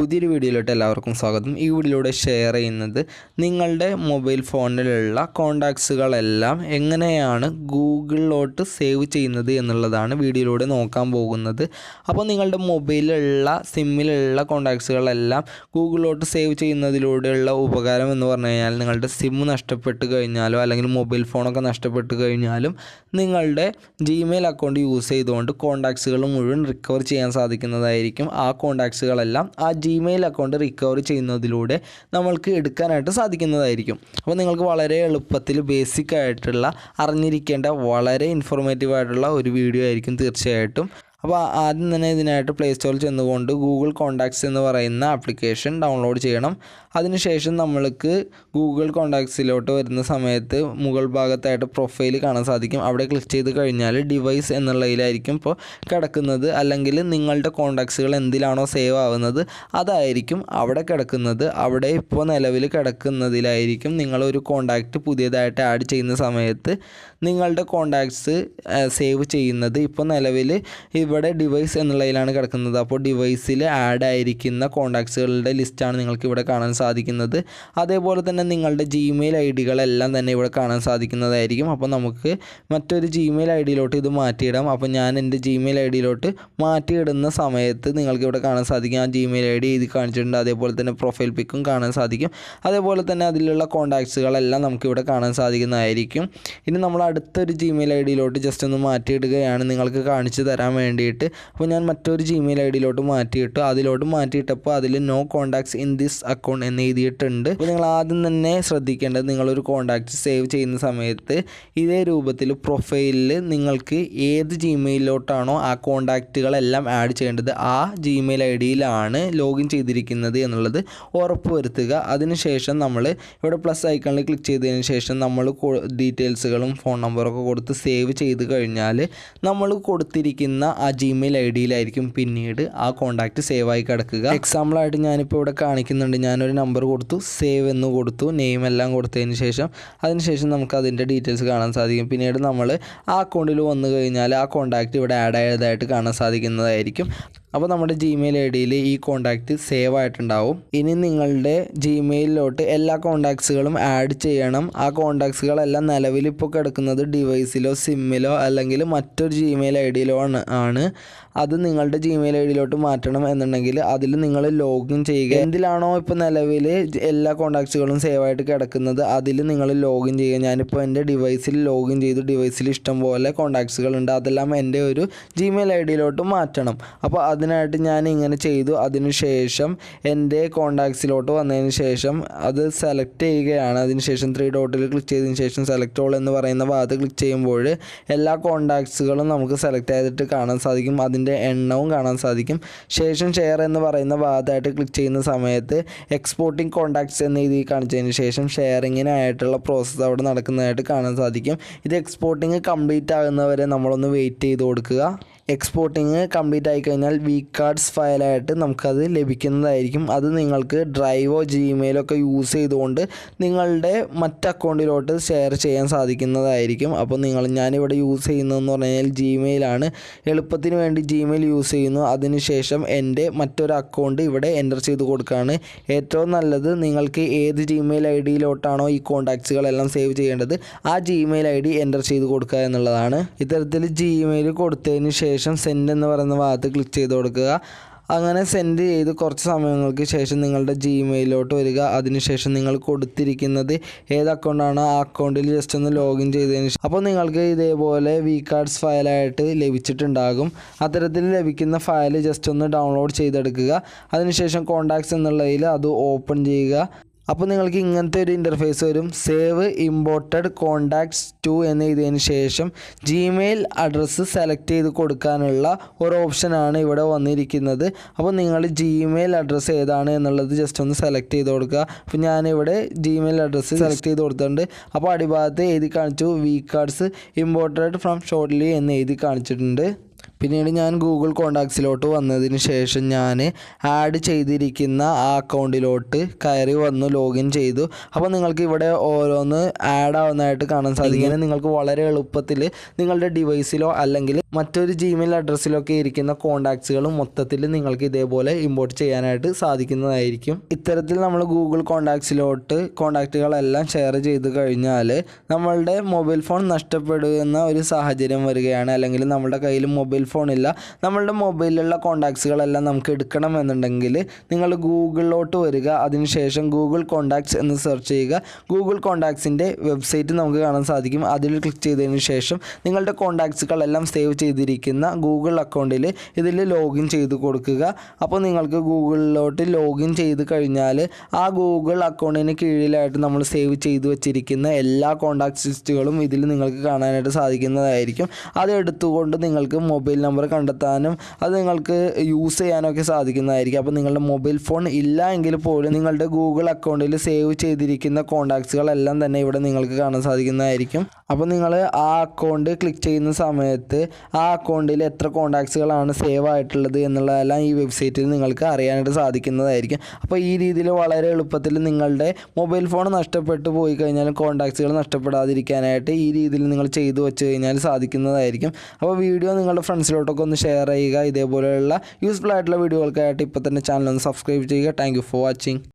പുതിയൊരു വീഡിയോയിലോട്ട് എല്ലാവർക്കും സ്വാഗതം. ഈ വീഡിയോയിലൂടെ ഷെയർ ചെയ്യുന്നത് നിങ്ങളുടെ മൊബൈൽ ഫോണിലുള്ള കോണ്ടാക്ട്സുകളെല്ലാം എങ്ങനെയാണ് ഗൂഗിളിലോട്ട് സേവ് ചെയ്യുന്നത് എന്നുള്ളതാണ് വീഡിയോയിലൂടെ നോക്കാൻ പോകുന്നത്. അപ്പോൾ നിങ്ങളുടെ മൊബൈലിലുള്ള സിമ്മിലുള്ള കോണ്ടാക്ട്സുകളെല്ലാം ഗൂഗിളിലോട്ട് സേവ് ചെയ്യുന്നതിലൂടെയുള്ള ഉപകാരം എന്ന് പറഞ്ഞു കഴിഞ്ഞാൽ നിങ്ങളുടെ സിം നഷ്ടപ്പെട്ട് കഴിഞ്ഞാലോ അല്ലെങ്കിൽ മൊബൈൽ ഫോണൊക്കെ നഷ്ടപ്പെട്ട് കഴിഞ്ഞാലും നിങ്ങളുടെ ജിമെയിൽ അക്കൗണ്ട് യൂസ് ചെയ്തുകൊണ്ട് കോണ്ടാക്ട്സുകൾ മുഴുവൻ റിക്കവർ ചെയ്യാൻ സാധിക്കുന്നതായിരിക്കും. ആ കോണ്ടാക്ട്സുകളെല്ലാം ആ ജിമെയിൽ അക്കൗണ്ട് റിക്കവർ ചെയ്യുന്നതിലൂടെ നമ്മൾക്ക് എടുക്കാനായിട്ട് സാധിക്കുന്നതായിരിക്കും. അപ്പോൾ നിങ്ങൾക്ക് വളരെ എളുപ്പത്തിൽ ബേസിക് ആയിട്ടുള്ള അറിഞ്ഞിരിക്കേണ്ട വളരെ ഇൻഫോർമേറ്റീവ് ആയിട്ടുള്ള ഒരു വീഡിയോ ആയിരിക്കും തീർച്ചയായിട്ടും. അപ്പോൾ ആദ്യം തന്നെ ഇതിനായിട്ട് പ്ലേ സ്റ്റോറിൽ ചെന്നുകൊണ്ട് ഗൂഗിൾ കോണ്ടാക്ട്സ് എന്ന് പറയുന്ന ആപ്ലിക്കേഷൻ ഡൗൺലോഡ് ചെയ്യണം. അതിനുശേഷം നമ്മൾക്ക് ഗൂഗിൾ കോണ്ടാക്ട്സിലോട്ട് വരുന്ന സമയത്ത് മുകൾ ഭാഗത്തായിട്ട് പ്രൊഫൈൽ കാണാൻ സാധിക്കും. അവിടെ ക്ലിക്ക് ചെയ്ത് കഴിഞ്ഞാൽ ഡിവൈസ് എന്നുള്ളതിലായിരിക്കും ഇപ്പോൾ കിടക്കുന്നത്, അല്ലെങ്കിൽ നിങ്ങളുടെ കോണ്ടാക്ട്സുകൾ എന്തിലാണോ സേവ് ആവുന്നത് അതായിരിക്കും അവിടെ കിടക്കുന്നത്. അവിടെ ഇപ്പോൾ നിലവിൽ കിടക്കുന്നതിലായിരിക്കും നിങ്ങളൊരു കോണ്ടാക്റ്റ് പുതിയതായിട്ട് ആഡ് ചെയ്യുന്ന സമയത്ത് നിങ്ങളുടെ കോണ്ടാക്ട്സ് സേവ് ചെയ്യുന്നത്. ഇപ്പോൾ നിലവിൽ ഇവിടെ ഡിവൈസ് എന്നുള്ളതിലാണ് കിടക്കുന്നത്. അപ്പോൾ ഡിവൈസിൽ ആഡ് ആയിരിക്കുന്ന കോണ്ടാക്ട്സുകളുടെ ലിസ്റ്റാണ് നിങ്ങൾക്ക് ഇവിടെ കാണാൻ സാധിക്കുന്നത്. അതേപോലെ തന്നെ നിങ്ങളുടെ ജിമെയിൽ ഐ ഡികളെല്ലാം തന്നെ ഇവിടെ കാണാൻ സാധിക്കുന്നതായിരിക്കും. അപ്പോൾ നമുക്ക് മറ്റൊരു ജിമെയിൽ ഐ ഡിയിലോട്ട് ഇത് മാറ്റിയിടാം. അപ്പോൾ ഞാൻ എൻ്റെ ജിമെയിൽ ഐ ഡിയിലോട്ട് മാറ്റിയിടുന്ന സമയത്ത് നിങ്ങൾക്ക് ഇവിടെ കാണാൻ സാധിക്കും ആ ജിമെയിൽ ഐ ഡി എഴുതി കാണിച്ചിട്ടുണ്ട്. അതേപോലെ തന്നെ പ്രൊഫൈൽ പിക്കും കാണാൻ സാധിക്കും. അതേപോലെ തന്നെ അതിലുള്ള കോണ്ടാക്ട്സുകളെല്ലാം നമുക്കിവിടെ കാണാൻ സാധിക്കുന്നതായിരിക്കും. ഇനി നമ്മൾ അടുത്തൊരു ജിമെയിൽ ഐ ഡിയിലോട്ട് ജസ്റ്റ് ഒന്ന് മാറ്റിയിടുകയാണ് നിങ്ങൾക്ക് കാണിച്ചു തരാൻ വേണ്ടിയിട്ട്. അപ്പോൾ ഞാൻ മറ്റൊരു ജിമെയിൽ ഐ ഡിയിലോട്ട് മാറ്റിയിട്ടു. അതിലോട്ട് മാറ്റിയിട്ടപ്പോൾ അതിൽ no contacts in this account എന്ന് എഴുതിയിട്ടുണ്ട്. അപ്പോൾ നിങ്ങൾ ആദ്യം തന്നെ ശ്രദ്ധിക്കേണ്ടത് നിങ്ങളൊരു കോണ്ടാക്റ്റ് സേവ് ചെയ്യുന്ന സമയത്ത് ഇതേ രൂപത്തിൽ പ്രൊഫൈലിൽ നിങ്ങൾക്ക് ഏത് ജിമെയിലോട്ടാണോ ആ കോണ്ടാക്റ്റുകളെല്ലാം ആഡ് ചെയ്യേണ്ടത് ആ ജിമെയിൽ ഐ ഡിയിലാണ് ലോഗിൻ ചെയ്തിരിക്കുന്നത് എന്നുള്ളത് ഉറപ്പ് വരുത്തുക. അതിനുശേഷം നമ്മൾ ഇവിടെ പ്ലസ് ഐക്കണിൽ ക്ലിക്ക് ചെയ്തതിന് ശേഷം നമ്മൾ ഡീറ്റെയിൽസുകളും ഫോൺ നമ്പറൊക്കെ കൊടുത്ത് സേവ് ചെയ്ത് കഴിഞ്ഞാൽ നമ്മൾ കൊടുത്തിരിക്കുന്ന ആ ജിമെയിൽ ഐ ഡിയിലായിരിക്കും പിന്നീട് ആ കോണ്ടാക്റ്റ് സേവ് ആയി കിടക്കുക. എക്സാമ്പിളായിട്ട് ഞാനിപ്പോൾ ഇവിടെ കാണിക്കുന്നുണ്ട്. ഞാനൊരു നമ്പർ കൊടുത്തു, സേവ് എന്ന് കൊടുത്തു, നെയിം എല്ലാം കൊടുത്തതിന് ശേഷം അതിനുശേഷം നമുക്ക് അതിൻ്റെ ഡീറ്റെയിൽസ് കാണാൻ സാധിക്കും. പിന്നീട് നമ്മൾ ആ അക്കൗണ്ടിൽ വന്നു കഴിഞ്ഞാൽ ആ കോണ്ടാക്റ്റ് ഇവിടെ ആഡ് ആയതായിട്ട് കാണാൻ സാധിക്കുന്നതായിരിക്കും. അപ്പോൾ നമ്മുടെ ജിമെയിൽ ഐ ഡിയിൽ ഈ കോണ്ടാക്റ്റ് സേവ് ആയിട്ടുണ്ടാവും. ഇനി നിങ്ങളുടെ ജിമെയിലിലോട്ട് എല്ലാ കോണ്ടാക്ട്സുകളും ആഡ് ചെയ്യണം. ആ കോണ്ടാക്ട്സുകളെല്ലാം നിലവിൽ ഇപ്പോൾ കിടക്കുന്നത് ഡിവൈസിലോ സിമ്മിലോ അല്ലെങ്കിൽ മറ്റൊരു ജിമെയിൽ ഐ ഡിയിലോ ആണ്. അത് നിങ്ങളുടെ ജിമെയിൽ ഐ ഡിയിലോട്ട് മാറ്റണം എന്നുണ്ടെങ്കിൽ അതിൽ നിങ്ങൾ ലോഗിൻ ചെയ്യുക. എന്തിലാണോ ഇപ്പോൾ നിലവിൽ എല്ലാ കോണ്ടാക്ട്സുകളും സേവ് ആയിട്ട് കിടക്കുന്നത് അതിൽ നിങ്ങൾ ലോഗിൻ ചെയ്യുക. ഞാനിപ്പോൾ എൻ്റെ ഡിവൈസിൽ ലോഗിൻ ചെയ്തു. ഡിവൈസിൽ ഇഷ്ടംപോലെ കോണ്ടാക്ട്സുകളുണ്ട്. അതെല്ലാം എൻ്റെ ഒരു ജിമെയിൽ ഐ ഡിയിലോട്ട് മാറ്റണം. അപ്പോൾ അതിനായിട്ട് ഞാൻ ഇങ്ങനെ ചെയ്തു. അതിനുശേഷം എൻ്റെ കോണ്ടാക്ട്സിലോട്ട് വന്നതിന് ശേഷം അത് സെലക്ട് ചെയ്യുകയാണ്. അതിനുശേഷം 3 ഡോട്ടിൽ ക്ലിക്ക് ചെയ്തതിന് ശേഷം സെലക്ട് ഓൾ എന്ന് പറയുന്ന ഭാഗത്ത് ക്ലിക്ക് ചെയ്യുമ്പോൾ എല്ലാ കോണ്ടാക്ട്സുകളും നമുക്ക് സെലക്ട് ചെയ്തിട്ട് കാണാൻ സാധിക്കും. അതിൻ്റെ എണ്ണവും കാണാൻ സാധിക്കും. ശേഷം ഷെയർ എന്ന് പറയുന്ന ഭാഗത്തായിട്ട് ക്ലിക്ക് ചെയ്യുന്ന സമയത്ത് എക്സ്പോർട്ടിംഗ് കോണ്ടാക്ട്സ് എന്ന് എഴുതി കാണിച്ചതിന് ശേഷം ഷെയറിങ്ങിനായിട്ടുള്ള പ്രോസസ്സ് അവിടെ നടക്കുന്നതായിട്ട് കാണാൻ സാധിക്കും. ഇത് എക്സ്പോർട്ടിങ് കംപ്ലീറ്റ് ആകുന്നവരെ നമ്മളൊന്ന് വെയിറ്റ് ചെയ്ത് കൊടുക്കുക. എക്സ്പോർട്ടിങ് കംപ്ലീറ്റ് ആയിക്കഴിഞ്ഞാൽ വി കാർഡ്സ് ഫയലായിട്ട് നമുക്കത് ലഭിക്കുന്നതായിരിക്കും. അത് നിങ്ങൾക്ക് ഡ്രൈവോ ജിമെയിലോ ഒക്കെ യൂസ് ചെയ്തുകൊണ്ട് നിങ്ങളുടെ മറ്റ് അക്കൗണ്ടിലോട്ട് ഷെയർ ചെയ്യാൻ സാധിക്കുന്നതായിരിക്കും. അപ്പോൾ ഞാനിവിടെ യൂസ് ചെയ്യുന്നതെന്ന് പറഞ്ഞു കഴിഞ്ഞാൽ ജിമെയിലാണ്. എളുപ്പത്തിന് വേണ്ടി ജിമെയിൽ യൂസ് ചെയ്യുന്നു. അതിനുശേഷം എൻ്റെ മറ്റൊരു അക്കൗണ്ട് ഇവിടെ എൻ്റർ ചെയ്ത് കൊടുക്കുകയാണ്. ഏറ്റവും നല്ലത് നിങ്ങൾക്ക് ഏത് ജിമെയിൽ ഐ ഡിയിലോട്ടാണോ ഈ കോണ്ടാക്ട്സുകളെല്ലാം സേവ് ചെയ്യേണ്ടത് ആ ജിമെയിൽ ഐ ഡി എൻ്റർ ചെയ്ത് കൊടുക്കുക എന്നുള്ളതാണ്. ഇത്തരത്തിൽ ജിമെയിൽ കൊടുത്തതിന് ശേഷം സെൻഡ് എന്ന് പറയുന്ന ഭാഗത്ത് ക്ലിക്ക് ചെയ്ത് കൊടുക്കുക. അങ്ങനെ സെൻഡ് ചെയ്ത് കുറച്ച് സമയങ്ങൾക്ക് ശേഷം നിങ്ങളുടെ ജിമെയിലോട്ട് വരിക. അതിനുശേഷം നിങ്ങൾ കൊടുത്തിരിക്കുന്നത് ഏത് അക്കൗണ്ടാണോ ആ അക്കൗണ്ടിൽ ജസ്റ്റ് ഒന്ന് ലോഗിൻ ചെയ്തതിന് ശേഷം അപ്പോൾ നിങ്ങൾക്ക് ഇതേപോലെ വി കാർഡ്സ് ഫയലായിട്ട് ലഭിച്ചിട്ടുണ്ടാകും. അത്തരത്തിൽ ലഭിക്കുന്ന ഫയൽ ജസ്റ്റ് ഒന്ന് ഡൗൺലോഡ് ചെയ്തെടുക്കുക. അതിനുശേഷം കോണ്ടാക്ട്സ് എന്നുള്ളതിൽ അത് ഓപ്പൺ ചെയ്യുക. അപ്പോൾ നിങ്ങൾക്ക് ഇങ്ങനത്തെ ഒരു ഇൻ്റർഫേസ് വരും. സേവ് ഇമ്പോർട്ടഡ് കോണ്ടാക്ട്സ് ടു എന്ന് എഴുതിയതിന് ശേഷം ജിമെയിൽ അഡ്രസ്സ് സെലക്ട് ചെയ്ത് കൊടുക്കാനുള്ള ഒരു ഓപ്ഷനാണ് ഇവിടെ വന്നിരിക്കുന്നത്. അപ്പോൾ നിങ്ങൾ ജിമെയിൽ അഡ്രസ്സ് ഏതാണ് എന്നുള്ളത് ജസ്റ്റ് ഒന്ന് സെലക്ട് ചെയ്ത് കൊടുക്കുക. അപ്പോൾ ഞാനിവിടെ ജിമെയിൽ അഡ്രസ്സ് സെലക്ട് ചെയ്ത് കൊടുത്തിട്ടുണ്ട്. അപ്പോൾ അടിഭാഗത്ത് എഴുതി കാണിച്ചു V cards imported from shortly എന്ന് എഴുതി കാണിച്ചിട്ടുണ്ട്. പിന്നീട് ഞാൻ ഗൂഗിൾ കോണ്ടാക്ട്സിലോട്ട് വന്നതിന് ശേഷം ഞാൻ ആഡ് ചെയ്തിരിക്കുന്ന ആ അക്കൗണ്ടിലോട്ട് കയറി വന്നു ലോഗിൻ ചെയ്തു. അപ്പോൾ നിങ്ങൾക്ക് ഇവിടെ ഓരോന്ന് ആഡ് ആവുന്നതായിട്ട് കാണാൻ സാധിക്കും. ഇങ്ങനെ നിങ്ങൾക്ക് വളരെ എളുപ്പത്തിൽ നിങ്ങളുടെ ഡിവൈസിലോ അല്ലെങ്കിൽ മറ്റൊരു ജിമെയിൽ അഡ്രസ്സിലൊക്കെ ഇരിക്കുന്ന കോണ്ടാക്ട്സുകൾ മൊത്തത്തിൽ നിങ്ങൾക്ക് ഇതേപോലെ ഇമ്പോർട്ട് ചെയ്യാനായിട്ട് സാധിക്കുന്നതായിരിക്കും. ഇത്തരത്തിൽ നമ്മൾ ഗൂഗിൾ കോണ്ടാക്ട്സിലോട്ട് കോണ്ടാക്റ്റുകളെല്ലാം ഷെയർ ചെയ്ത് കഴിഞ്ഞാൽ നമ്മളുടെ മൊബൈൽ ഫോൺ നഷ്ടപ്പെടുന്ന ഒരു സാഹചര്യം വരികയാണ്. അല്ലെങ്കിൽ നമ്മുടെ കയ്യിൽ മൊബൈൽ ഫോണില്ല, നമ്മളുടെ മൊബൈലിലുള്ള കോണ്ടാക്ട്സുകളെല്ലാം നമുക്ക് എടുക്കണമെന്നുണ്ടെങ്കിൽ നിങ്ങൾ ഗൂഗിളിലോട്ട് വരിക. അതിനുശേഷം ഗൂഗിൾ കോണ്ടാക്ട്സ് എന്ന് സെർച്ച് ചെയ്യുക. ഗൂഗിൾ കോണ്ടാക്ട്സിൻ്റെ വെബ്സൈറ്റ് നമുക്ക് കാണാൻ സാധിക്കും. അതിൽ ക്ലിക്ക് ചെയ്തതിന് ശേഷം നിങ്ങളുടെ കോണ്ടാക്ട്സുകളെല്ലാം സേവ് ചെയ്തിരിക്കുന്ന ഗൂഗിൾ അക്കൗണ്ടിൽ ഇതിൽ ലോഗിൻ ചെയ്ത് കൊടുക്കുക. അപ്പോൾ നിങ്ങൾക്ക് ഗൂഗിളിലോട്ട് ലോഗിൻ ചെയ്ത് കഴിഞ്ഞാൽ ആ ഗൂഗിൾ അക്കൗണ്ടിന് കീഴിലായിട്ട് നമ്മൾ സേവ് ചെയ്ത് വെച്ചിരിക്കുന്ന എല്ലാ കോണ്ടാക്ട് ലിസ്റ്റുകളും ഇതിൽ നിങ്ങൾക്ക് കാണാനായിട്ട് സാധിക്കുന്നതായിരിക്കും. അത് എടുത്തുകൊണ്ട് നിങ്ങൾക്ക് മൊബൈൽ നമ്പർ കണ്ടെത്താനും അത് നിങ്ങൾക്ക് യൂസ് ചെയ്യാനൊക്കെ സാധിക്കുന്നതായിരിക്കും. അപ്പോൾ നിങ്ങളുടെ മൊബൈൽ ഫോൺ ഇല്ല എങ്കിൽ പോലും നിങ്ങളുടെ ഗൂഗിൾ അക്കൗണ്ടിൽ സേവ് ചെയ്തിരിക്കുന്ന കോണ്ടാക്ട്സുകളെല്ലാം തന്നെ ഇവിടെ നിങ്ങൾക്ക് കാണാൻ സാധിക്കുന്നതായിരിക്കും. അപ്പോൾ നിങ്ങൾ ആ അക്കൗണ്ട് ക്ലിക്ക് ചെയ്യുന്ന സമയത്ത് ആ അക്കൗണ്ടിൽ എത്ര കോണ്ടാക്ട്സുകളാണ് സേവ് ആയിട്ടുള്ളത് എന്നുള്ളതെല്ലാം ഈ വെബ്സൈറ്റിൽ നിങ്ങൾക്ക് അറിയാനായിട്ട് സാധിക്കുന്നതായിരിക്കും. അപ്പോൾ ഈ രീതിയിൽ വളരെ എളുപ്പത്തിൽ നിങ്ങളുടെ മൊബൈൽ ഫോൺ നഷ്ടപ്പെട്ടു പോയി കഴിഞ്ഞാലും കോണ്ടാക്ട്സുകൾ നഷ്ടപ്പെടാതിരിക്കാനായിട്ട് ഈ രീതിയിൽ നിങ്ങൾ ചെയ്തു വെച്ച് കഴിഞ്ഞാൽ സാധിക്കുന്നതായിരിക്കും. അപ്പോൾ വീഡിയോ നിങ്ങളുടെ ഫ്രണ്ട്സിലോട്ടൊക്കെ ഒന്ന് ഷെയർ ചെയ്യുക. ഇതേപോലെയുള്ള യൂസ്ഫുൾ ആയിട്ടുള്ള വീഡിയോകൾക്കായിട്ട് ഇപ്പോൾ തന്നെ ചാനൽ ഒന്ന് സബ്സ്ക്രൈബ് ചെയ്യുക. Thank you for watching.